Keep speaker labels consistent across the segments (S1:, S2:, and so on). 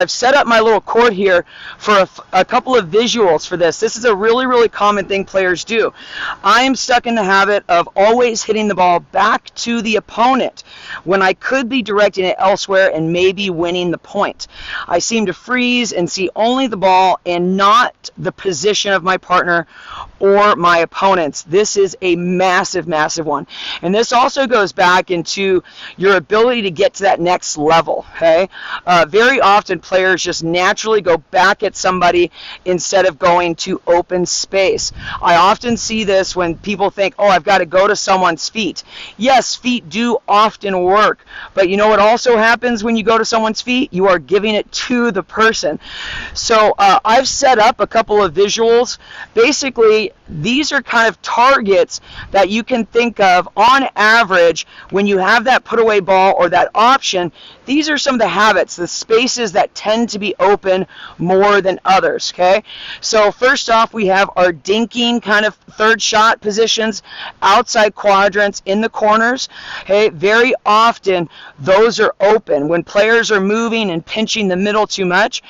S1: I've set up my little court here for a couple of visuals for this. This is a really, really common thing players do. I am stuck in the habit of always hitting the ball back to the opponent when I could be directing it elsewhere and maybe winning the point. I seem to freeze and see only the ball and not the position of my partner or my opponents. This is a massive, massive one. And this also goes back into your ability to get to that next level, okay? Very often players just naturally go back at somebody instead of going to open space. I often see this when people think, oh, I've got to go to someone's feet. Yes, feet do often work, but you know what also happens when you go to someone's feet? You are giving it to the person. So I've set up a couple of visuals. Basically, these are kind of targets that you can think of on average when you have that put away ball or that option. These are some of the habits, the spaces that tend to be open more than others, okay? So first off, we have our dinking kind of third shot positions, outside quadrants in the corners, okay? Very often, those are open. When players are moving and pinching the middle too much,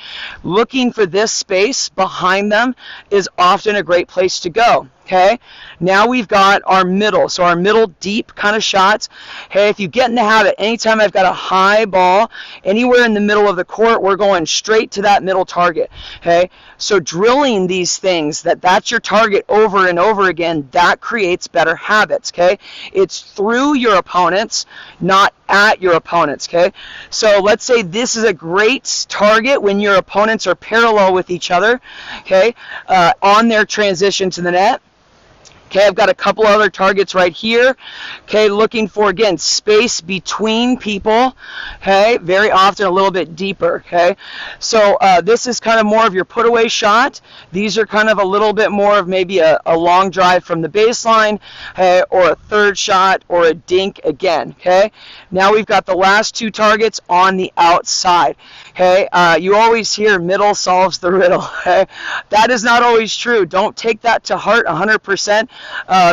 S1: looking for this space behind them is often a great place to go. Okay, now we've got our middle, so our middle deep kind of shots. Hey, if you get in the habit, anytime I've got a high ball, anywhere in the middle of the court, we're going straight to that middle target. Okay, so drilling these things, that's your target over and over again, that creates better habits. Okay, it's through your opponents, not at your opponents. Okay, so let's say this is a great target when your opponents are parallel with each other. Okay, on their transition to the net. Okay, I've got a couple other targets right here. Okay, looking for, again, space between people. Okay, very often a little bit deeper. Okay, so this is kind of more of your put away shot. These are kind of a little bit more of maybe a long drive from the baseline, okay, or a third shot or a dink again. Okay, now we've got the last two targets on the outside. Okay, you always hear middle solves the riddle. Okay, that is not always true. Don't take that to heart 100%.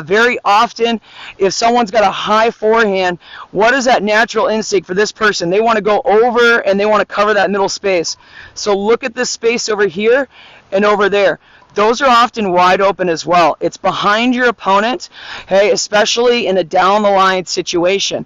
S1: Very often, if someone's got a high forehand, what is that natural instinct for this person? They want to go over and they want to cover that middle space. So look at this space over here and over there. Those are often wide open as well. It's behind your opponent, okay, especially in a down-the-line situation.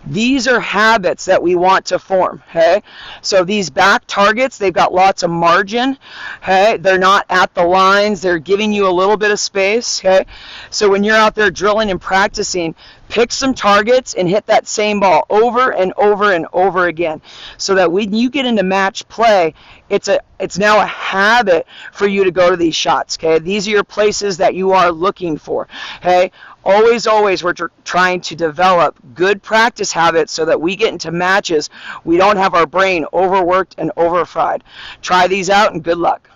S1: These are habits that we want to form, okay? So these back targets, they've got lots of margin, okay? They're not at the lines. They're giving you a little bit of space, okay? So when you're out there drilling and practicing, pick some targets and hit that same ball over and over and over again, so that when you get into match play, it's now a habit for you to go to these shots. Okay, these are your places that you are looking for. Okay, always we're trying to develop good practice habits so that we get into matches, we don't have our brain overworked and overfried. Try these out and good luck.